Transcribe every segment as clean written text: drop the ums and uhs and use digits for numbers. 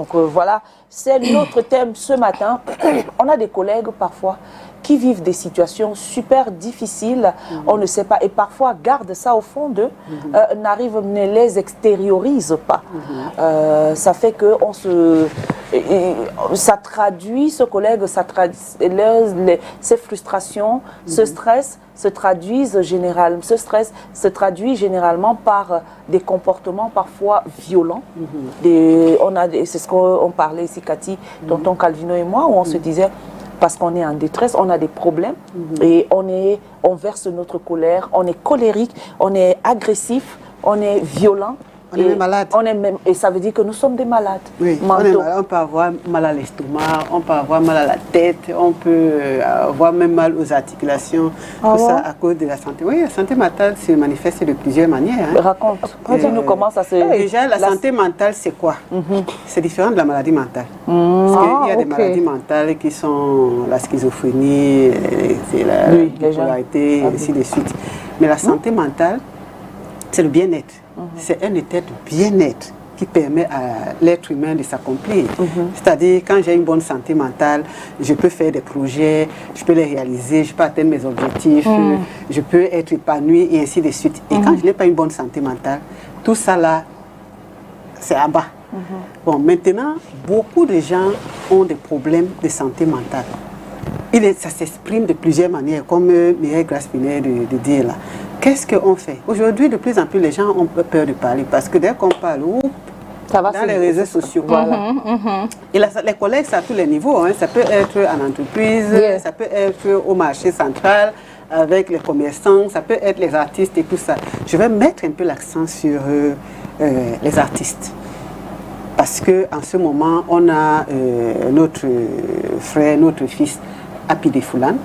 Donc voilà, c'est notre thème ce matin. On a des collègues parfois qui vivent des situations super difficiles, on ne sait pas, et parfois gardent ça au fond d'eux, ne les extériorisent pas. Ça fait que ça traduit, ce collègue, ses frustrations, ce stress se traduit généralement par des comportements parfois violents. C'est ce qu'on parlait ici, Cathy, tonton Calvino et moi, où on se disait, parce qu'on est en détresse, on a des problèmes et on verse notre colère, on est colérique, on est agressif, on est violent. On est même malade. Et ça veut dire que nous sommes des malades. Oui, on peut avoir mal à l'estomac, on peut avoir mal à la tête, on peut avoir même mal aux articulations. Tout ça à cause de la santé. Oui, la santé mentale se manifeste de plusieurs manières. Raconte. Dis-nous comment ça se... Déjà, la santé mentale, c'est quoi? C'est différent de la maladie mentale. Parce qu'il y a des maladies mentales qui sont la schizophrénie, la bipolarité, et ainsi de suite. Mais la santé mentale, c'est le bien-être. C'est un état de bien-être qui permet à l'être humain de s'accomplir. C'est-à-dire, quand j'ai une bonne santé mentale, je peux faire des projets, je peux les réaliser, je peux atteindre mes objectifs, je peux être épanoui et ainsi de suite. Et quand je n'ai pas une bonne santé mentale, tout ça là, c'est à bas. Bon, maintenant, beaucoup de gens ont des problèmes de santé mentale. Ça s'exprime de plusieurs manières, comme Mireille Grace venait de dire là. Qu'est-ce qu'on fait? Aujourd'hui, de plus en plus, les gens ont peur de parler parce que dès qu'on parle, dans les réseaux sociaux, et les collègues, c'est à tous les niveaux. Hein. Ça peut être en entreprise, ça peut être au marché central, avec les commerçants, ça peut être les artistes et tout ça. Je vais mettre un peu l'accent sur les artistes. Parce qu'en ce moment, on a notre frère, notre fils, Happy Foulan,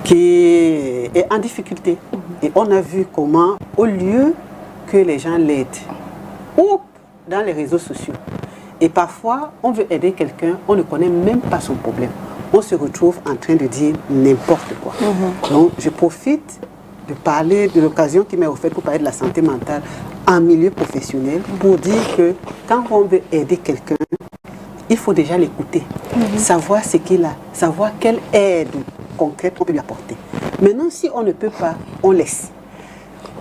qui est en difficulté. Et on a vu comment, au lieu que les gens l'aident, ou dans les réseaux sociaux, et parfois on veut aider quelqu'un, on ne connaît même pas son problème. On se retrouve en train de dire n'importe quoi. Donc je profite de parler de l'occasion qui m'est offerte pour parler de la santé mentale en milieu professionnel, pour dire que quand on veut aider quelqu'un, il faut déjà l'écouter, savoir ce qu'il a, savoir quelle aide concrète on peut lui apporter. Maintenant, si on ne peut pas, on laisse.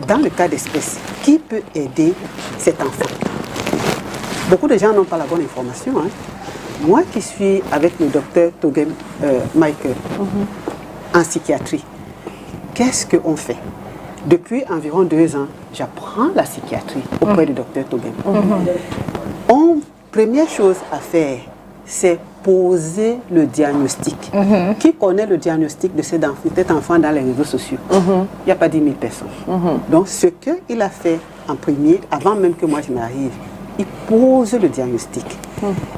Dans le cas d'espèce, qui peut aider cet enfant? Beaucoup de gens n'ont pas la bonne information. Hein. Moi qui suis avec le docteur Togem Michael en psychiatrie, qu'est-ce qu'on fait? Depuis environ 2 ans, j'apprends la psychiatrie auprès du docteur Togem. Première chose à faire, c'est poser le diagnostic. Qui connaît le diagnostic de cet enfant dans les réseaux sociaux? Il n'y a pas 10 000 personnes. Donc, ce qu'il a fait en premier, avant même que moi je n'arrive, il pose le diagnostic.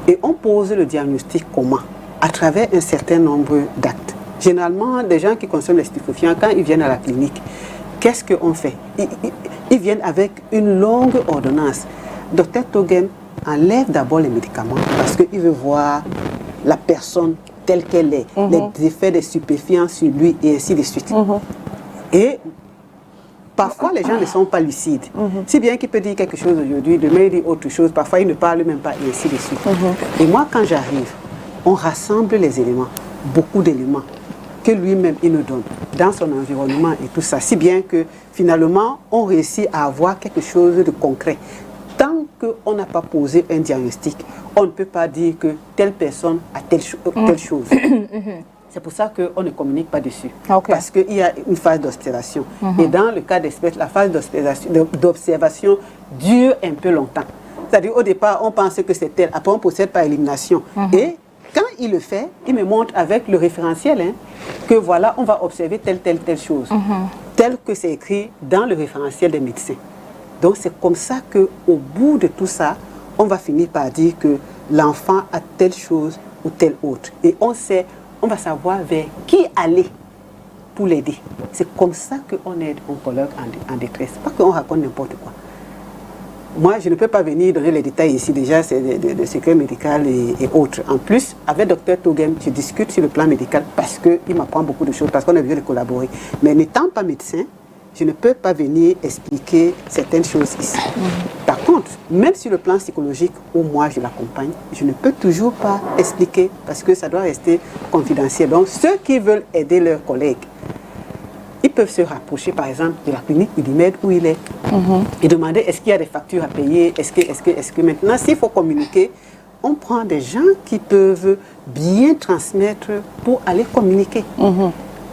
Et on pose le diagnostic comment? À travers un certain nombre d'actes. Généralement, des gens qui consomment les stupéfiants, quand ils viennent à la clinique, qu'est-ce qu'on fait? Ils viennent avec une longue ordonnance. Docteur Togem enlève d'abord les médicaments parce qu'il veut voir la personne telle qu'elle est, les effets des stupéfiants sur lui et ainsi de suite. Et parfois les gens ne sont pas lucides. Si bien qu'il peut dire quelque chose aujourd'hui, demain il dit autre chose, parfois il ne parle même pas et ainsi de suite. Et moi quand j'arrive, on rassemble les éléments, beaucoup d'éléments que lui-même il nous donne dans son environnement et tout ça, si bien que finalement on réussit à avoir quelque chose de concret. Tant qu'on n'a pas posé un diagnostic, on ne peut pas dire que telle personne a telle chose. C'est pour ça qu'on ne communique pas dessus. Parce qu'il y a une phase d'observation. Et dans le cas d'espèce, la phase d'observation dure un peu longtemps. C'est-à-dire au départ, on pense que c'est tel. Après, on procède par élimination. Et quand il le fait, il me montre avec le référentiel que voilà, on va observer telle chose. Tel que c'est écrit dans le référentiel des médecins. Donc c'est comme ça qu'au bout de tout ça, on va finir par dire que l'enfant a telle chose ou telle autre. Et on va savoir vers qui aller pour l'aider. C'est comme ça qu'on aide un oncologue en détresse. Pas qu'on raconte n'importe quoi. Moi, je ne peux pas venir donner les détails ici. Déjà, c'est de secret médical et autres. En plus, avec Dr Togem, je discute sur le plan médical parce qu'il m'apprend beaucoup de choses, parce qu'on a besoin de collaborer. Mais n'étant pas médecin, je ne peux pas venir expliquer certaines choses ici. Par contre, même sur le plan psychologique où moi je l'accompagne, je ne peux toujours pas expliquer parce que ça doit rester confidentiel. Donc ceux qui veulent aider leurs collègues, ils peuvent se rapprocher par exemple de la clinique Unimed où il est et demander est-ce qu'il y a des factures à payer, est-ce que maintenant s'il faut communiquer, on prend des gens qui peuvent bien transmettre pour aller communiquer.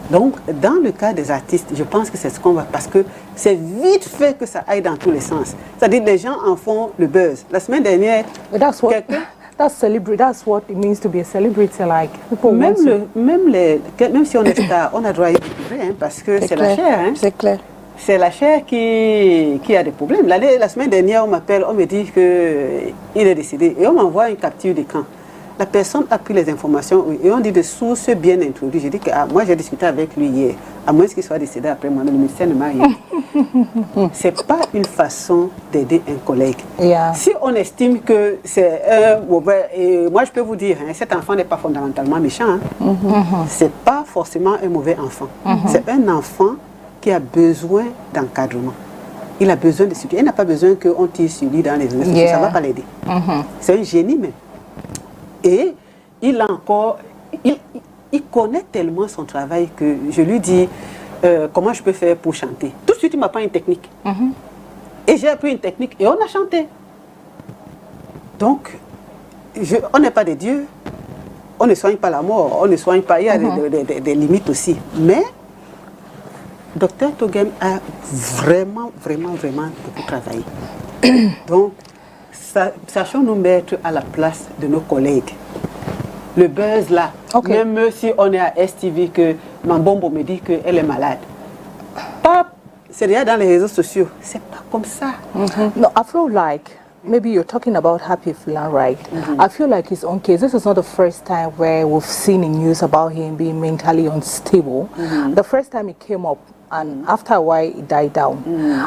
Donc, dans le cas des artistes, je pense que c'est ce qu'on va... Parce que c'est vite fait que ça aille dans tous les sens. C'est-à-dire les gens en font le buzz. La semaine dernière, that's what it means to be a celebrity. Like, même si on est star, on a droit à être découvert, parce que c'est la chair. Hein. C'est clair. C'est la chair qui a des problèmes. La semaine dernière, on m'appelle, on me dit qu'il est décédé. Et on m'envoie une capture d'écran. La personne a pris les informations et on dit de sources bien introduites. J'ai dit que moi j'ai discuté avec lui hier, à moins qu'il soit décédé après moi, mais le médecin ne m'a rien dit. Ce n'est pas une façon d'aider un collègue. Yeah. Si on estime que c'est un mauvais, et moi je peux vous dire, cet enfant n'est pas fondamentalement méchant. Ce n'est pas forcément un mauvais enfant. C'est un enfant qui a besoin d'encadrement. Il a besoin de soutien. Il n'a pas besoin qu'on tire sur lui dans les réseaux sociaux. Ça ne va pas l'aider. C'est un génie même. Et il a encore, il connaît tellement son travail que je lui dis comment je peux faire pour chanter. Tout de suite, il m'apprend une technique. Et j'ai appris une technique et on a chanté. Donc, on n'est pas des dieux. On ne soigne pas la mort. On ne soigne pas. Il y a des limites aussi. Mais, Dr Toghem a vraiment beaucoup travaillé. Donc, sachons nous mettre à la place de nos collègues. Le buzz là, même si on est à STV que Mambombo me dit qu'elle est malade. C'est déjà dans les réseaux sociaux. C'est pas comme ça. No, I feel like maybe you're talking about Happy Fulan, right? I feel like his own case. This is not the first time where we've seen in news about him being mentally unstable. The first time it came up, and after a while it died down.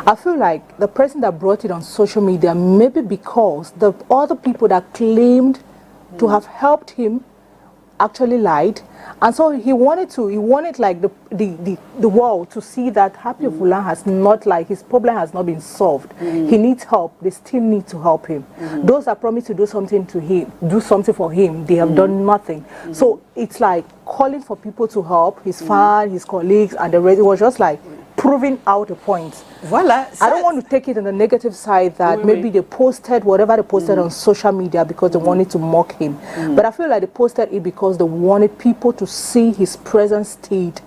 I feel like the person that brought it on social media, maybe because the other people that claimed to have helped him actually lied, and so he wanted like the world to see that Happy Fulan has not, like, his problem has not been solved. He needs help. They still need to help him. Those that promised to do something for him, they have done nothing. So it's like calling for people to help his fans, his colleagues, and the rest. It was just like proving out a point. Voilà. I don't want to take it on the negative side that maybe they posted whatever they posted on social media because they wanted to mock him. But I feel like they posted it because they wanted people to see his present state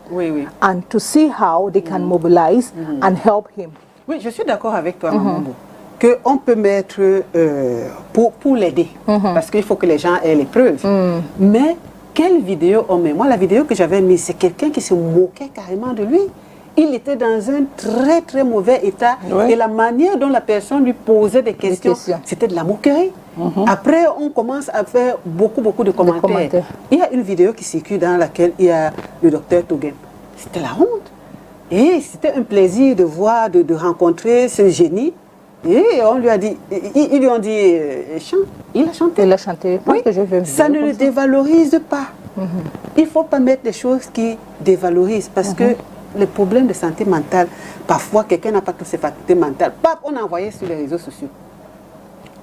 and to see how they can mobilize and help him. Oui, je suis d'accord avec toi, Mambo, qu'on peut mettre pour l'aider, parce qu'il faut que les gens aient les preuves. Mais quelle vidéo on met? Moi, la vidéo que j'avais mise, c'est quelqu'un qui se moquait carrément de lui. Il était dans un très mauvais état et la manière dont la personne lui posait des questions. C'était de la moquerie. Après, on commence à faire beaucoup de commentaires. Il y a une vidéo qui circule dans laquelle il y a le docteur Toghem. C'était la honte. Et c'était un plaisir de voir, de rencontrer ce génie. Et on lui a dit, ils lui ont dit, chante. Il a chanté. Il a chanté. Ça ne le dévalorise pas. Il ne faut pas mettre des choses qui dévalorisent parce que les problèmes de santé mentale, parfois quelqu'un n'a pas toutes ses facultés mentales. On a envoyé sur les réseaux sociaux.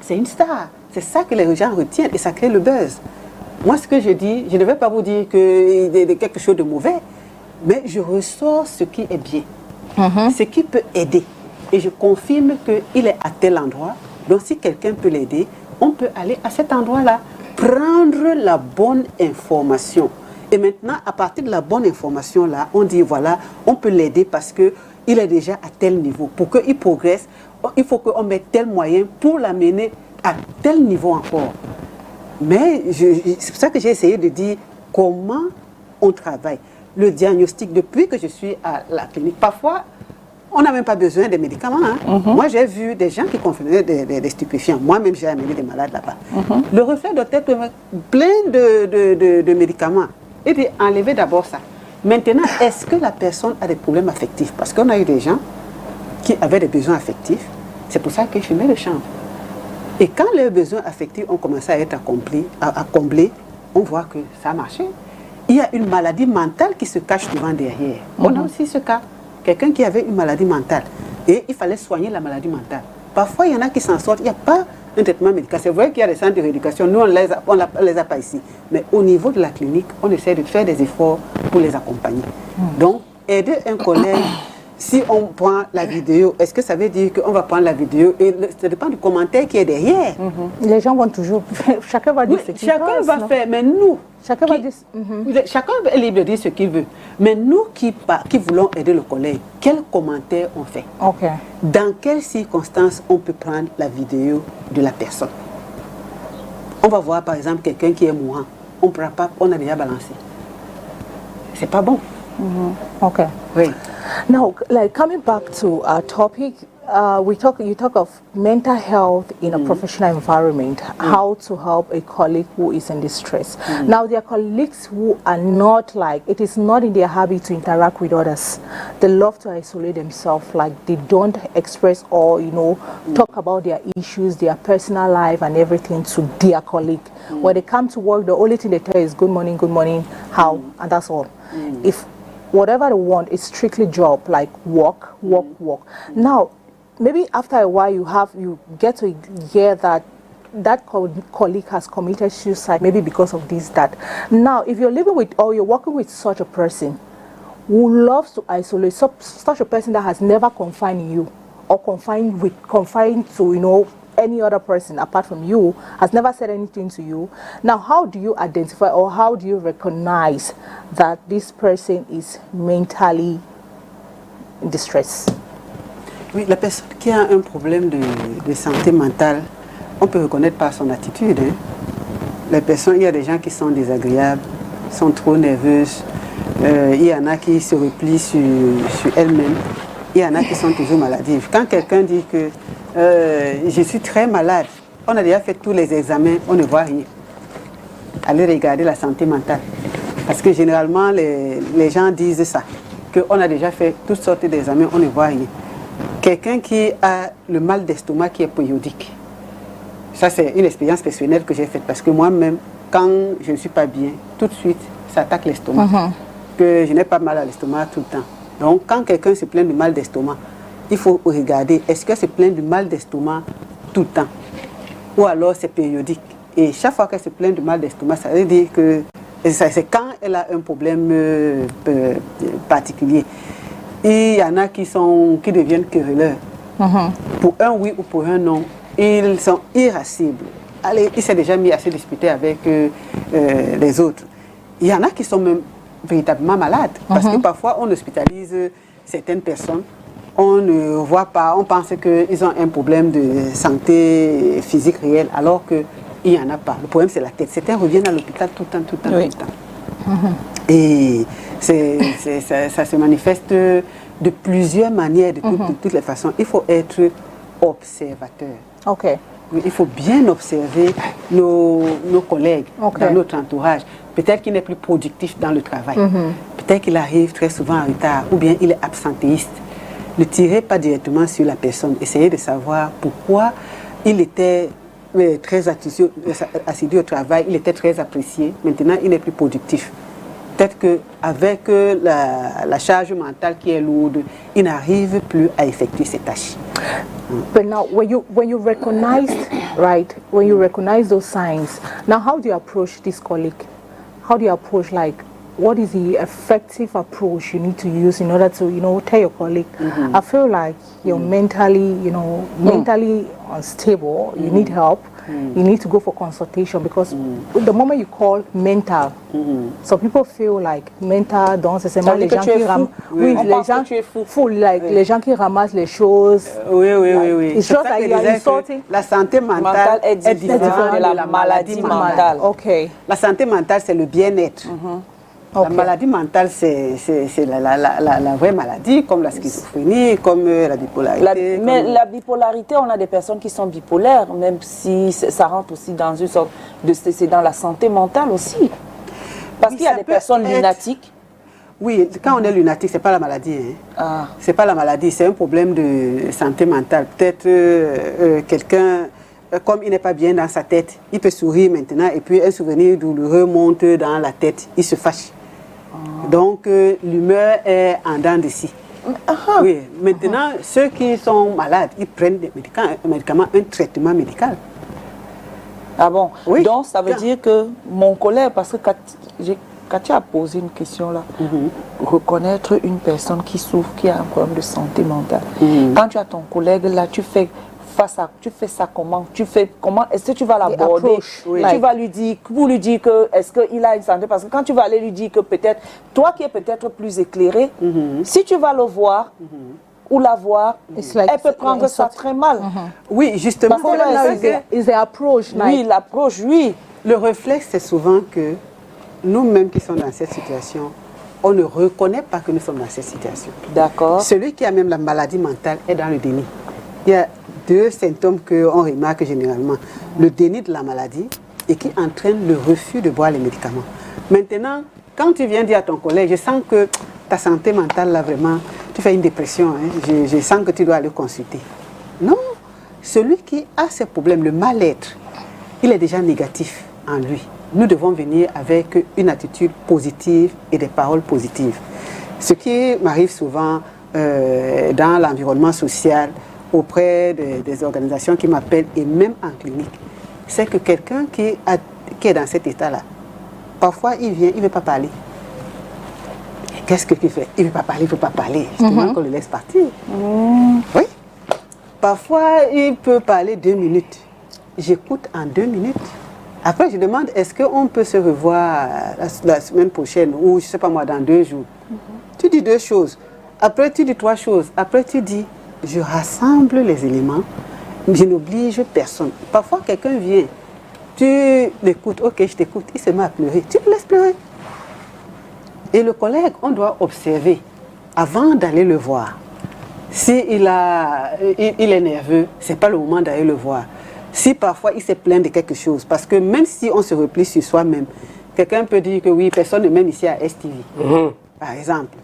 C'est une star. C'est ça que les gens retiennent et ça crée le buzz. Moi, ce que je dis, je ne vais pas vous dire qu'il y a quelque chose de mauvais, mais je ressors ce qui est bien, ce qui peut aider. Et je confirme qu'il est à tel endroit. Donc, si quelqu'un peut l'aider, on peut aller à cet endroit-là, prendre la bonne information. Et maintenant, à partir de la bonne information-là, on dit, voilà, on peut l'aider parce qu'il est déjà à tel niveau. Pour qu'il progresse, il faut qu'on mette tel moyen pour l'amener à tel niveau encore. Mais c'est pour ça que j'ai essayé de dire comment on travaille. Le diagnostic, depuis que je suis à la clinique, parfois, on n'a même pas besoin des médicaments. Moi, j'ai vu des gens qui consommaient des stupéfiants. Moi-même, j'ai amené des malades là-bas. Le reflet doit être plein de médicaments. Et puis, enlever d'abord ça. Maintenant, est-ce que la personne a des problèmes affectifs? Parce qu'on a eu des gens qui avaient des besoins affectifs. C'est pour ça qu'ils fumaient le chanvre. Et quand leurs besoins affectifs ont commencé à être comblés, on voit que ça a marché. Il y a une maladie mentale qui se cache souvent derrière. On a aussi ce cas. Quelqu'un qui avait une maladie mentale. Et il fallait soigner la maladie mentale. Parfois, il y en a qui s'en sortent, il n'y a pas un traitement médical. C'est vrai qu'il y a des centres de rééducation, nous, on ne les a pas ici. Mais au niveau de la clinique, on essaie de faire des efforts pour les accompagner. Donc, aider un collègue, si on prend la vidéo, est-ce que ça veut dire qu'on va prendre la vidéo et ça dépend du commentaire qui est derrière. Les gens vont toujours... Chacun va dire ce qu'il veut. Chacun va faire, mais nous... Chacun va dire... Chacun est libre de dire ce qu'il veut. Mais nous qui voulons aider le collègue, quel commentaire on fait? Dans quelles circonstances on peut prendre la vidéo de la personne? On va voir par exemple quelqu'un qui est mourant. On a déjà balancé. C'est pas bon. Okay. Oui. Now, like coming back to our topic, you talk of mental health in a professional environment, how to help a colleague who is in distress. Now, there are colleagues who are not like, it is not in their habit to interact with others. They love to isolate themselves, like they don't express or, you know, talk about their issues, their personal life and everything to their colleague. When they come to work, the only thing they tell is good morning, how, and that's all. If whatever they want is strictly job, like work. Now, maybe after a while you get to hear that colleague has committed suicide, maybe because of this, that. Now, if you're living with or you're working with such a person who loves to isolate, such a person that has never confined in you or confined to, you know, any other person apart from you, has never said anything to you. Now, how do you identify or how do you recognize that this person is mentally in distress? Oui, la personne qui a un problème de santé mentale, on peut reconnaître par son attitude. Les personnes, il y a des gens qui sont désagréables, sont trop nerveuses. Il y en a qui se replient sur elles-mêmes. Il y en a qui sont toujours maladives. Quand quelqu'un dit que je suis très malade, on a déjà fait tous les examens, on ne voit rien. Allez regarder la santé mentale. Parce que généralement, les gens disent ça, qu'on a déjà fait toutes sortes d'examens, on ne voit rien. Quelqu'un qui a le mal d'estomac qui est périodique. Ça, c'est une expérience personnelle que j'ai faite. Parce que moi-même, quand je ne suis pas bien, tout de suite, ça attaque l'estomac. Que je n'ai pas mal à l'estomac tout le temps. Donc, quand quelqu'un se plaint du mal d'estomac, il faut regarder, est-ce qu'elle se plaint du mal d'estomac tout le temps? Ou alors c'est périodique. Et chaque fois qu'elle se plaint du mal d'estomac, ça veut dire que c'est quand elle a un problème particulier. Et il y en a qui deviennent querelleurs. Pour un oui ou pour un non, ils sont irascibles. Allez, il s'est déjà mis à se disputer avec les autres. Il y en a qui sont même véritablement malades. Parce que parfois, on hospitalise certaines personnes. On ne voit pas, on pense qu'ils ont un problème de santé physique réel, alors qu'il n'y en a pas. Le problème, c'est la tête. Certains reviennent à l'hôpital tout le temps. Et ça se manifeste de plusieurs manières, de toutes les façons. Il faut être observateur. Il faut bien observer nos collègues dans notre entourage. Peut-être qu'il n'est plus productif dans le travail. Peut-être qu'il arrive très souvent en retard, ou bien il est absentéiste. Ne tirez pas directement sur la personne. Essayez de savoir pourquoi il était très assidu au travail, il était très apprécié. Maintenant, il n'est plus productif. Peut-être qu'avec la charge mentale qui est lourde, il n'arrive plus à effectuer ses tâches. But now, when you recognize, right, when you recognize those signs, now how do you approach this colleague? How do you approach, like, what is the effective approach you need to use in order to, you know, tell your colleague, I feel like you're mentally, you know, mentally unstable, you need help, you need to go for consultation, because the moment you call mental, some people feel like mental, donc c'est seulement les gens qui les gens qui ramassent les choses. Oui. It's just like you are insulting. La santé mentale est différente de la maladie mentale. La santé mentale, c'est le bien-être. La maladie mentale, c'est la vraie maladie, comme la schizophrénie, comme la bipolarité. Mais la bipolarité, on a des personnes qui sont bipolaires, même si ça rentre aussi dans une sorte de... C'est dans la santé mentale aussi. Parce qu'il y a des personnes lunatiques. Oui, quand on est lunatique, ce n'est pas la maladie. Ce n'est pas la maladie, c'est un problème de santé mentale. Peut-être quelqu'un... Comme il n'est pas bien dans sa tête, il peut sourire maintenant et puis un souvenir douloureux monte dans la tête, il se fâche. Donc l'humeur est en dents de scie. Oui, maintenant, ceux qui sont malades, ils prennent des médicaments, un traitement médical. Ah bon? Oui. Donc, ça veut dire que mon collègue, parce que Katia a posé une question là, reconnaître une personne qui souffre, qui a un problème de santé mentale. Quand tu as ton collègue là, tu fais ça comment? Est-ce que tu vas l'aborder? Oui. Tu vas lui dire, pour lui dire que est-ce qu'il a une santé? Parce que quand tu vas aller lui dire que peut-être, toi qui es peut-être plus éclairé, si tu vas le voir ou la voir, elle peut prendre ça très mal. Oui, justement. Parce que là, is approach. Oui, l'approche, oui. Le réflexe, c'est souvent que nous-mêmes qui sommes dans cette situation, on ne reconnaît pas que nous sommes dans cette situation. D'accord. Celui qui a même la maladie mentale est dans le déni. Il y a deux symptômes qu'on remarque généralement. Le déni de la maladie et qui entraîne le refus de boire les médicaments. Maintenant, quand tu viens dire à ton collègue, je sens que ta santé mentale, là, vraiment, tu fais une dépression, hein, je sens que tu dois aller consulter. Non, celui qui a ces problèmes, le mal-être, il est déjà négatif en lui. Nous devons venir avec une attitude positive et des paroles positives. Ce qui m'arrive souvent dans l'environnement social, auprès des organisations qui m'appellent et même en clinique, c'est que quelqu'un qui est dans cet état-là, parfois il vient, il ne veut pas parler. Qu'est-ce qu'il fait? Il ne veut pas parler, il ne veut pas parler. Justement qu'on le laisse partir. Oui. Parfois, il peut parler 2 minutes. J'écoute en 2 minutes. Après, je demande, est-ce qu'on peut se revoir la semaine prochaine ou, je ne sais pas moi, dans 2 jours? Tu dis 2 choses. Après, tu dis 3 choses. Après, tu dis, je rassemble les éléments, je n'oblige personne. Parfois, quelqu'un vient, tu l'écoutes, ok, je t'écoute, il se met à pleurer. Tu le laisses pleurer. Et le collègue, on doit observer avant d'aller le voir. S'il est nerveux, ce n'est pas le moment d'aller le voir. Si parfois il s'est plaint de quelque chose, parce que même si on se replie sur soi-même, quelqu'un peut dire que oui, personne ne m'aime ici à STV, par exemple.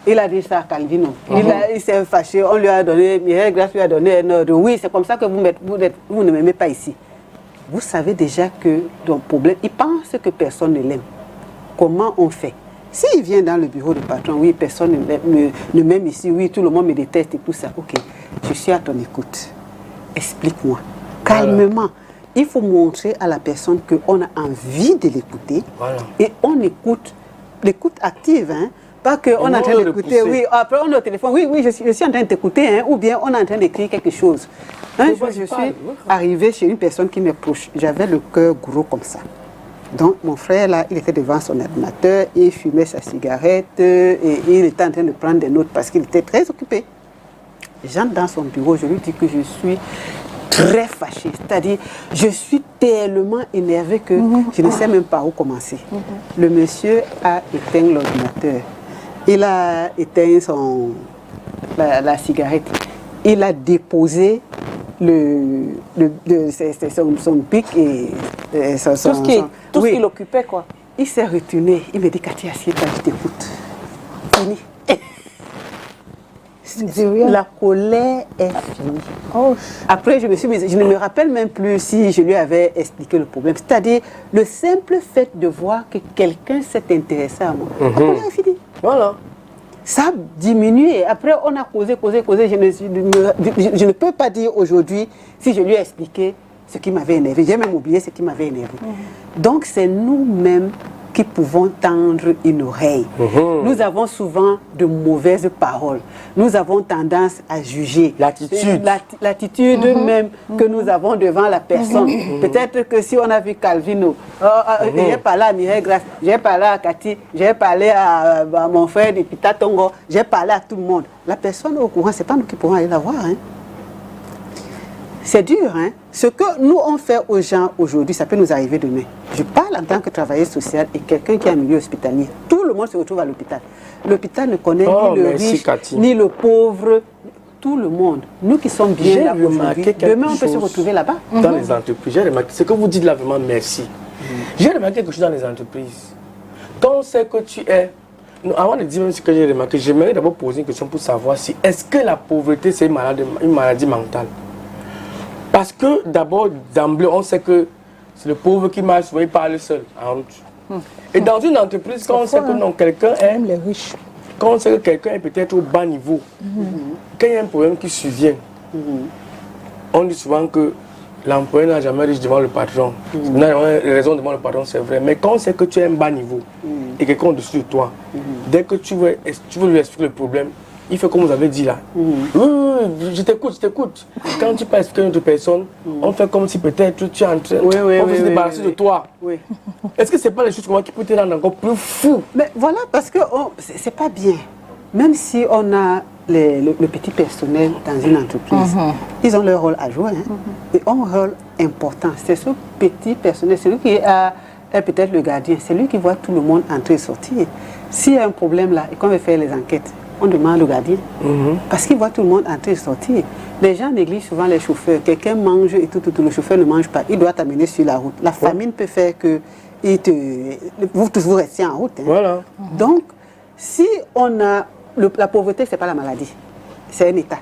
Il a dit ça à Calvino. Il s'est fâché, on lui a donné, Mireille Grasse lui a donné un ordre. Oui, c'est comme ça que vous ne m'aimez pas ici. Vous savez déjà que ton problème, il pense que personne ne l'aime. Comment on fait? S'il vient dans le bureau du patron, oui, personne ne m'aime ici, oui, tout le monde me déteste et tout ça. Ok, je suis à ton écoute. Explique-moi. Calmement. Il faut montrer à la personne qu'on a envie de l'écouter. Et on écoute, l'écoute active, hein. Pas qu'on est en train d'écouter, oui, après on est au téléphone, oui, je suis en train de t'écouter, hein, ou bien on est en train d'écrire quelque chose. Un jour, je suis arrivée chez une personne qui me proche, j'avais le cœur gros comme ça. Donc mon frère, là, il était devant son ordinateur, il fumait sa cigarette, et il était en train de prendre des notes parce qu'il était très occupé. J'entre dans son bureau, je lui dis que je suis très fâchée, c'est-à-dire je suis tellement énervée que je ne sais même pas où commencer. Le monsieur a éteint l'ordinateur. Il a éteint la cigarette. Il a déposé son pic et son... Tout ce qui l'occupait, quoi. Il s'est retourné. Il me dit, Katia, assieds-toi, je t'écoute. Fini. La colère est finie. Oh. Après, je ne me rappelle même plus si je lui avais expliqué le problème. C'est-à-dire, le simple fait de voir que quelqu'un s'est intéressé à moi, la colère est finie. Voilà. Ça a diminué. Après, on a causé. Je ne peux pas dire aujourd'hui si je lui ai expliqué ce qui m'avait énervé. J'ai même oublié ce qui m'avait énervé. Donc, c'est nous-mêmes qui pouvons tendre une oreille. Nous avons souvent de mauvaises paroles. Nous avons tendance à juger. L'attitude. L'attitude même que nous avons devant la personne. Peut-être que si on a vu Calvino, j'ai parlé à Mireille Grasse, j'ai parlé à Cathy, j'ai parlé à mon frère de Pita Tongo, j'ai parlé à tout le monde. La personne au courant, ce n'est pas nous qui pourrons aller la voir. Hein. C'est dur, hein? Ce que nous on fait aux gens aujourd'hui, ça peut nous arriver demain. Je parle en tant que travailleuse sociale et quelqu'un qui est en milieu hospitalier. Tout le monde se retrouve à l'hôpital. L'hôpital ne connaît ni le riche, ni le pauvre, tout le monde. Nous qui sommes bien là aujourd'hui, demain on peut se retrouver là-bas. Dans les entreprises, j'ai remarqué, ce que vous dites là vraiment, merci. J'ai remarqué quelque chose dans les entreprises. Quand on sait que tu es... Avant de dire même ce que j'ai remarqué, j'aimerais d'abord poser une question pour savoir si est-ce que la pauvreté c'est une maladie mentale. Parce que d'abord, d'emblée, on sait que c'est le pauvre qui marche, il parle seul. Et dans une entreprise, quand on sait que non, quelqu'un est... Même les riches. quand on sait que quelqu'un est peut-être au bas niveau, quand il y a un problème qui survient, on dit souvent que l'employé n'a jamais riche devant le patron. N'a jamais raison devant le patron, c'est vrai. Mais quand on sait que tu es un bas niveau et quelqu'un au-dessus de toi, dès que tu veux lui expliquer le problème, il fait comme vous avez dit là. Oui, je t'écoute. Quand tu peux expliquer à une autre personne, on fait comme si peut-être tu es en train on veut se débarrasser de toi. Oui. Est-ce que ce n'est pas les choses qui peuvent te rendre encore plus fou? Mais voilà, parce que c'est pas bien. Même si on a le petit personnel dans une entreprise, ils ont leur rôle à jouer. Ils ont un rôle important. C'est ce petit personnel, c'est lui qui est peut-être le gardien, c'est lui qui voit tout le monde entrer et sortir. S'il y a un problème là et qu'on veut faire les enquêtes, on demande au gardien. Parce qu'il voit tout le monde entrer et sortir. Les gens négligent souvent les chauffeurs. Quelqu'un mange et tout, le chauffeur ne mange pas. Il doit t'amener sur la route. La famine peut faire que vous restez en route. Voilà. Donc, si on a... la pauvreté, ce n'est pas la maladie. C'est un état.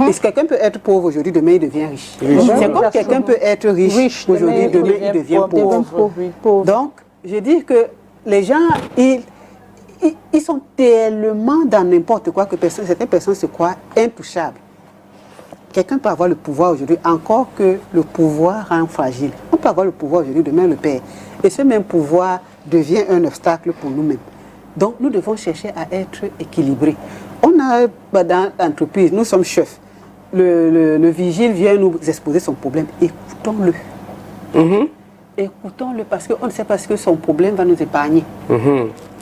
Et si quelqu'un peut être pauvre aujourd'hui, demain il devient riche. C'est comme quelqu'un peut être riche aujourd'hui, demain il devient pauvre. Donc, je dis que les gens, ils sont tellement dans n'importe quoi que certaines personnes se croient intouchables. Quelqu'un peut avoir le pouvoir aujourd'hui, encore que le pouvoir rend fragile. On peut avoir le pouvoir aujourd'hui, demain le perd. Et ce même pouvoir devient un obstacle pour nous-mêmes. Donc nous devons chercher à être équilibrés. On a dans l'entreprise, nous sommes chefs. Le vigile vient nous exposer son problème. Écoutons-le. Écoutons-le parce qu'on ne sait pas ce que son problème va nous épargner.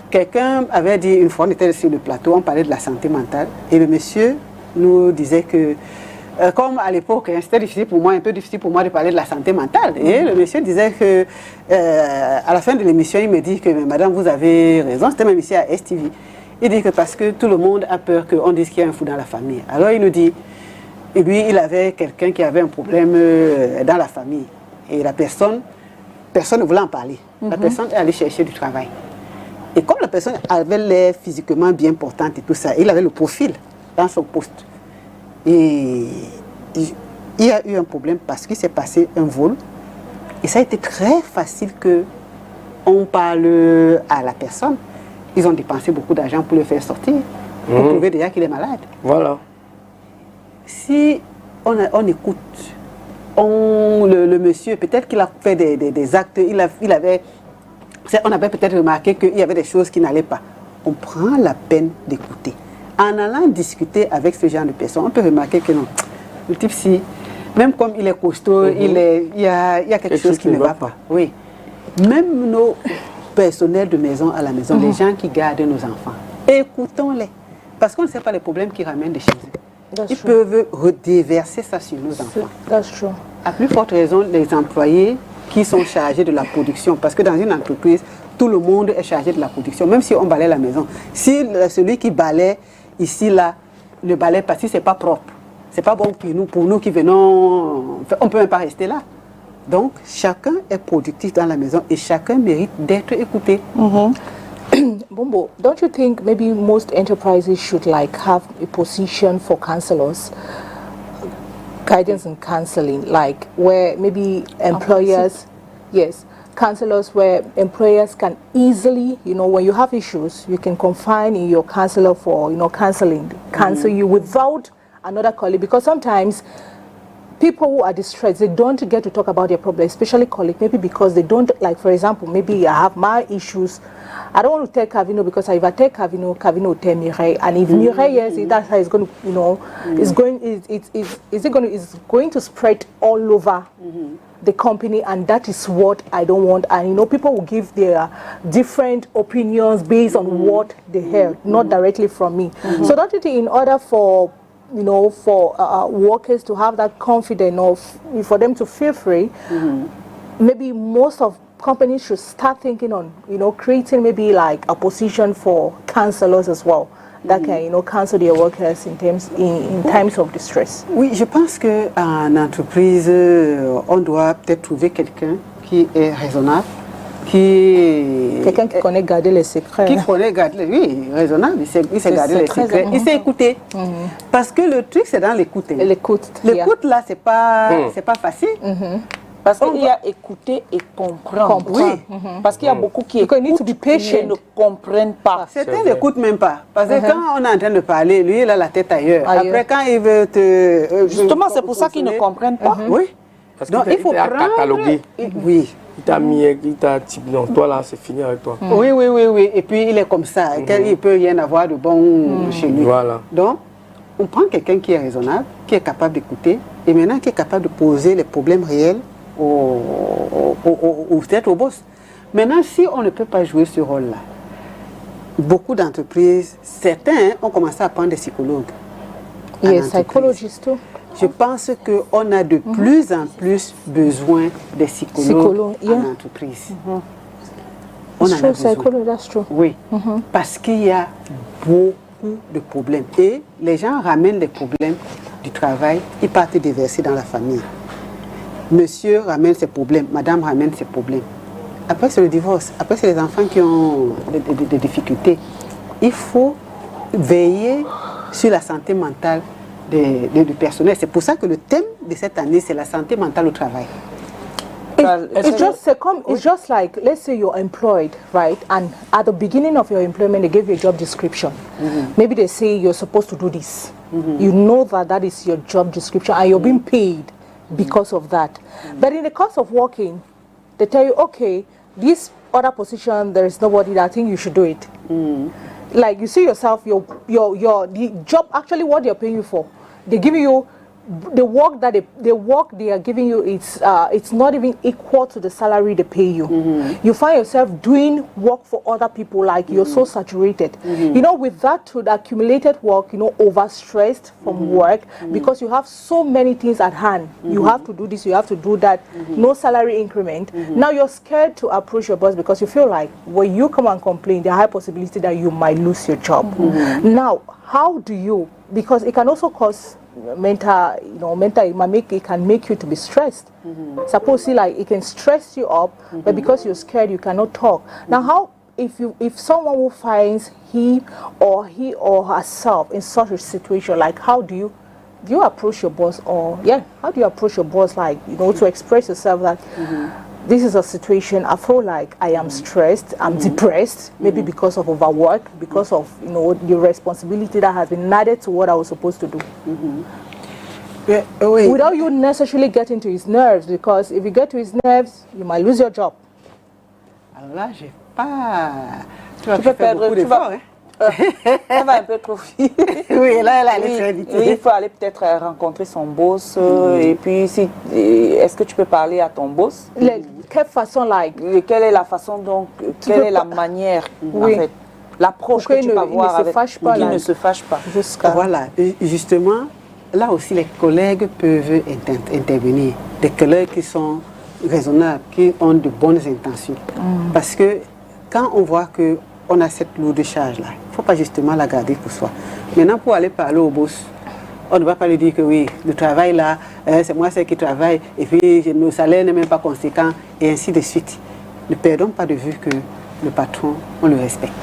Quelqu'un avait dit, une fois on était sur le plateau, on parlait de la santé mentale et le monsieur nous disait que comme à l'époque, c'était difficile pour moi, un peu difficile pour moi de parler de la santé mentale. Et le monsieur disait que, à la fin de l'émission, il me dit que madame, vous avez raison, c'était même ici à STV. Il dit que parce que tout le monde a peur qu'on dise qu'il y a un fou dans la famille. Alors il nous dit, et lui, il avait quelqu'un qui avait un problème dans la famille. Et la personne ne voulait en parler. La personne est allée chercher du travail. Et comme la personne avait l'air physiquement bien portante et tout ça, il avait le profil dans son poste. Et il y a eu un problème parce qu'il s'est passé un vol. Et ça a été très facile qu'on parle à la personne. Ils ont dépensé beaucoup d'argent pour le faire sortir. Pour prouver déjà qu'il est malade. Voilà. Si on écoute, le monsieur, peut-être qu'il a fait des actes, on avait peut-être remarqué qu'il y avait des choses qui n'allaient pas. On prend la peine d'écouter. En allant discuter avec ce genre de personnes, on peut remarquer que non, le type-ci, même comme il est costaud, il y a quelque chose qui ne va pas. Oui. Même nos personnels de maison à la maison, les gens qui gardent nos enfants, écoutons-les. Parce qu'on ne sait pas les problèmes qu'ils ramènent de chez eux. Ils peuvent redéverser ça sur nos enfants. À plus forte raison, les employés qui sont chargés de la production. Parce que dans une entreprise, tout le monde est chargé de la production, même si on balaye la maison. Si celui qui balaye ici, là, le balai parce que ce n'est pas propre. Ce n'est pas bon pour nous qui venons, on ne peut même pas rester là. Donc, chacun est productif dans la maison et chacun mérite d'être écouté. Bumbo, don't you think maybe most enterprises should have a position for counselors, guidance and counseling, where maybe employers, counselors where employers can easily, when you have issues, you can confide in your counselor for, counseling, counsel you without another colleague, because sometimes people who are distressed, they don't get to talk about their problems, especially colleagues, maybe because they don't, for example, maybe I have my issues. I don't want to tell Kavino because if I tell Kavino, Kavino will tell Mireille, and if Mireille that's how it's going to, it's going to spread all over the company, and that is what I don't want. And people will give their different opinions based on what they heard, not directly from me. So don't you think in order for workers to have that confidence, for them to feel free, maybe most of companies should start thinking on, creating maybe a position for counselors as well, that can, counsel their workers in times of distress. Oui, je pense qu'en entreprise, on doit peut-être trouver quelqu'un qui est raisonnable, quelqu'un qui connaît garder les secrets. Qui connaît garder, oui, raisonnable, il sait garder les secrets, il sait écouter. Parce que le truc, c'est dans l'écoute. L'écoute. L'écoute, là, c'est pas facile. Parce qu'il y a écouter et comprendre. Oui. Parce qu'il y a beaucoup qui écoutent need to be patient. mais ne comprennent pas. Certains n'écoutent même pas. Parce que quand on est en train de parler, lui, il a la tête ailleurs. Après, quand il veut te... Justement, c'est pour ça qu'ils ne comprennent pas. Oui. Parce Donc, il faut prendre... Oui. Il t'a mis, il t'a typé. Donc, toi, là, c'est fini avec toi. Oui. Et puis, il est comme ça. Il ne peut rien avoir de bon chez lui. Voilà. Donc, on prend quelqu'un qui est raisonnable, qui est capable d'écouter, et maintenant qui est capable de poser les problèmes réels peut-être au boss. Maintenant, si on ne peut pas jouer ce rôle-là, beaucoup d'entreprises, certains ont commencé à prendre des psychologues. Yes, psychologists too. Je pense qu'on a de plus en plus besoin des psychologues en entreprise. On en a besoin. That's true. Oui, parce qu'il y a beaucoup de problèmes. Et les gens ramènent des problèmes du travail, ils partent déverser dans la famille. Monsieur ramène ses problèmes, madame ramène ses problèmes. Après, c'est le divorce. Après, c'est les enfants qui ont des difficultés. Il faut veiller sur la santé mentale du personnel. C'est pour ça que le thème de cette année, c'est la santé mentale au travail. It's just like, let's say you're employed, right? And at the beginning of your employment, they give you a job description. Maybe they say you're supposed to do this. You know that is your job description and you're being paid because of that. But in the course of working, they tell you, okay, this other position, there is nobody that think you should do it. Like you see yourself, the job, actually what they're paying you for, they give you the work that they are giving you, it's not even equal to the salary they pay you. You find yourself doing work for other people, like you're so saturated. You know, with that to the accumulated work, you know, overstressed from work because you have so many things at hand. You have to do this, you have to do that, no salary increment. Now you're scared to approach your boss because you feel like when you come and complain, there's a high possibility that you might lose your job. Now, how do you, because it can also cause mental, it can make you to be stressed. Suppose like it can stress you up, but because you're scared, you cannot talk. Now, how if someone who finds he or herself in such a situation, like how do you approach your boss, or how do you approach your boss, like to express yourself that this is a situation, I feel like I am stressed, I'm depressed, maybe because of overwork, because of the responsibility that has been added to what I was supposed to do. Without you necessarily getting to his nerves, because if you get to his nerves, you might lose your job. Alors là, j'ai pas... Tu vas perdre beaucoup d'efforts, hein? Ça va un peu trop vite. Oui, là, elle allait très vite. Oui, il faut aller peut-être rencontrer son boss. Et puis, est-ce que tu peux parler à ton boss? Quelle façon, quelle est la façon, donc, quelle est la manière, en fait, l'approche que tu vas avoir avec qui ne se fâche pas. Voilà, justement, là aussi, les collègues peuvent intervenir. Des collègues qui sont raisonnables, qui ont de bonnes intentions. Parce que quand on voit que on a cette lourde charge-là, il ne faut pas justement la garder pour soi. Maintenant, pour aller parler au boss, on ne va pas lui dire que oui, le travail là, c'est moi qui travaille, et puis nos salaires n'est même pas conséquent, et ainsi de suite. Ne perdons pas de vue que le patron, on le respecte.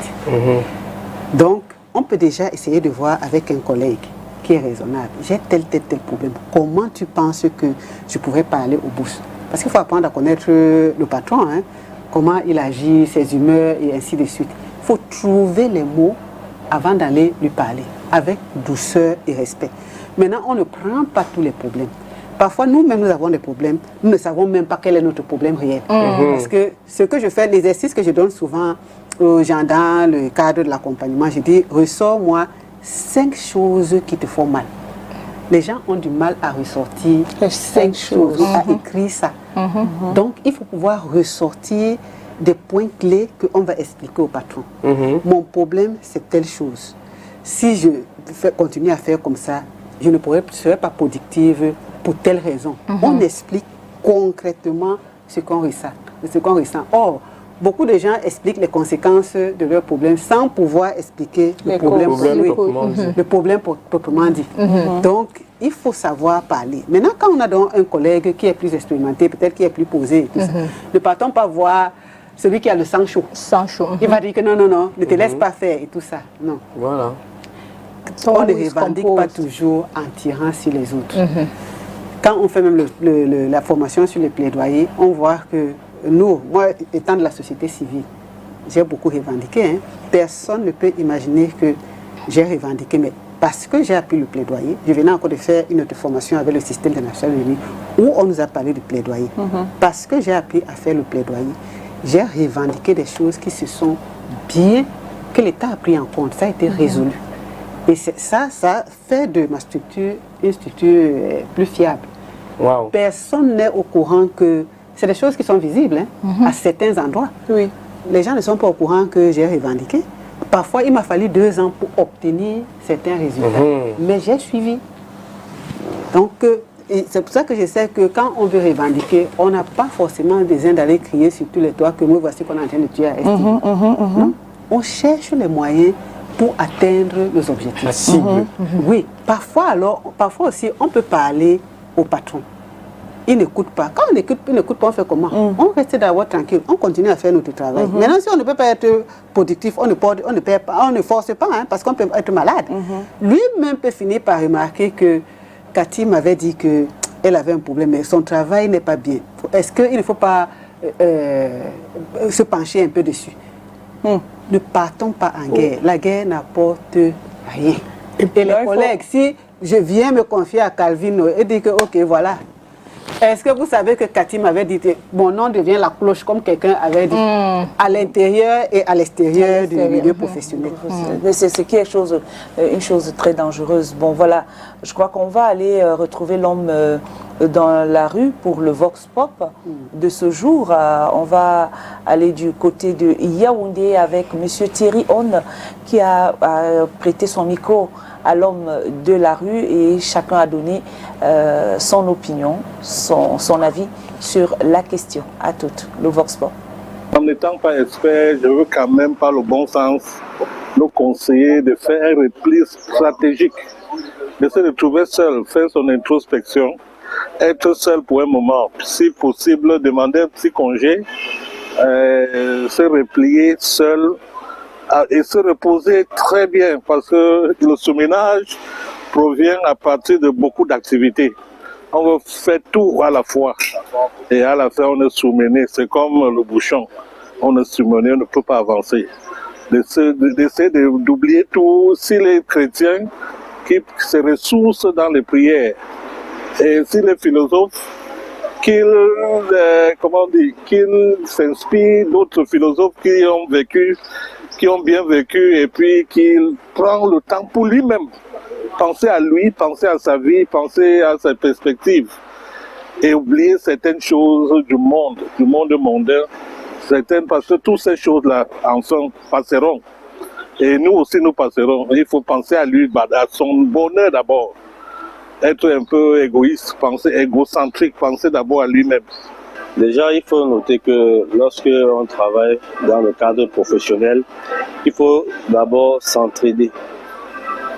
Donc, on peut déjà essayer de voir avec un collègue qui est raisonnable. J'ai tel problème. Comment tu penses que je pourrais parler au boss? Parce qu'il faut apprendre à connaître le patron, hein, comment il agit, ses humeurs, et ainsi de suite. Il faut trouver les mots avant d'aller lui parler, avec douceur et respect. Maintenant, on ne prend pas tous les problèmes. Parfois, nous-mêmes, nous avons des problèmes. Nous ne savons même pas quel est notre problème réel. Parce que ce que je fais, l'exercice que je donne souvent aux gens dans le cadre de l'accompagnement, je dis, ressors-moi 5 choses qui te font mal. Les gens ont du mal à ressortir 5 choses, à écrire ça. Donc, il faut pouvoir ressortir des points clés qu'on va expliquer au patron. Mon problème, c'est telle chose. Si je continue à faire comme ça, je ne serai pas productive pour telle raison. On explique concrètement ce qu'on ressent. Or, beaucoup de gens expliquent les conséquences de leurs problèmes sans pouvoir expliquer le problème proprement dit. Donc, il faut savoir parler. Maintenant, quand on a donc un collègue qui est plus expérimenté, peut-être qui est plus posé, et tout ça, ne partons pas voir celui qui a le sang chaud. Il va dire que non, ne te laisse pas faire et tout ça. Non. Voilà. On ne revendique pas toujours en tirant sur les autres. quand on fait même la formation sur les plaidoyers, on voit que nous, moi étant de la société civile, j'ai beaucoup revendiqué. Hein. Personne ne peut imaginer que j'ai revendiqué, mais parce que j'ai appris le plaidoyer, je venais encore de faire une autre formation avec le système des Nations Unies où on nous a parlé du plaidoyer. Parce que j'ai appris à faire le plaidoyer, j'ai revendiqué des choses qui se sont bien, que l'État a pris en compte, ça a été résolu. Et ça fait de ma structure une structure plus fiable. Wow. Personne n'est au courant que c'est des choses qui sont visibles à certains endroits. Oui. Les gens ne sont pas au courant que j'ai revendiqué. Parfois, il m'a fallu 2 ans pour obtenir certains résultats. Mais j'ai suivi. Donc, c'est pour ça que je sais que quand on veut revendiquer, on n'a pas forcément besoin d'aller crier sur tous les toits que moi, voici qu'on est en train de tuer à Estime. Non, on cherche les moyens pour atteindre nos objectifs. La cible. Oui, parfois aussi, on peut parler au patron. Il n'écoute pas. Quand on n'écoute pas, on fait comment? On reste d'abord tranquille, on continue à faire notre travail. Maintenant, si on ne peut pas être productif, on ne force pas, hein, parce qu'on peut être malade. Lui-même peut finir par remarquer que Cathy m'avait dit qu'elle avait un problème, mais son travail n'est pas bien. Est-ce qu'il ne faut pas se pencher un peu dessus? Ne partons pas en guerre. La guerre n'apporte rien. Et les collègues, si je viens me confier à Calvin et dire que, ok, voilà. Est-ce que vous savez que Cathy m'avait dit que mon nom devient la cloche, comme quelqu'un avait dit, à l'intérieur et à l'extérieur du milieu professionnel. C'est ce qui est une chose très dangereuse. Bon, voilà, je crois qu'on va aller retrouver l'homme dans la rue pour le Vox Pop de ce jour. On va aller du côté de Yaoundé avec M. Thierry Onne qui a prêté son micro à l'homme de la rue et chacun a donné son opinion, son avis sur la question. À toutes, le Vox Pop. En n'étant pas expert, je veux quand même, par le bon sens, nous conseiller de faire un repli stratégique, de se retrouver seul, faire son introspection, être seul pour un moment, si possible, demander un petit congé, se replier seul et se reposer très bien, parce que le surménage provient à partir de beaucoup d'activités. On veut faire tout à la fois et à la fin on est surmené, c'est comme le bouchon, on est surmené, on ne peut pas avancer. D'essayer d'oublier tout, si les chrétiens qui se ressourcent dans les prières et si les philosophes qu'ils s'inspirent d'autres philosophes qui ont vécu, qui ont bien vécu et puis qu'il prend le temps pour lui-même. Penser à lui, penser à sa vie, penser à sa perspective et oublier certaines choses du monde mondain, certaines, parce que toutes ces choses-là ensemble passeront. Et nous aussi nous passerons. Il faut penser à lui, à son bonheur d'abord. Être un peu égoïste, penser égocentrique, penser d'abord à lui-même. Déjà, il faut noter que lorsque on travaille dans le cadre professionnel, il faut d'abord s'entraider.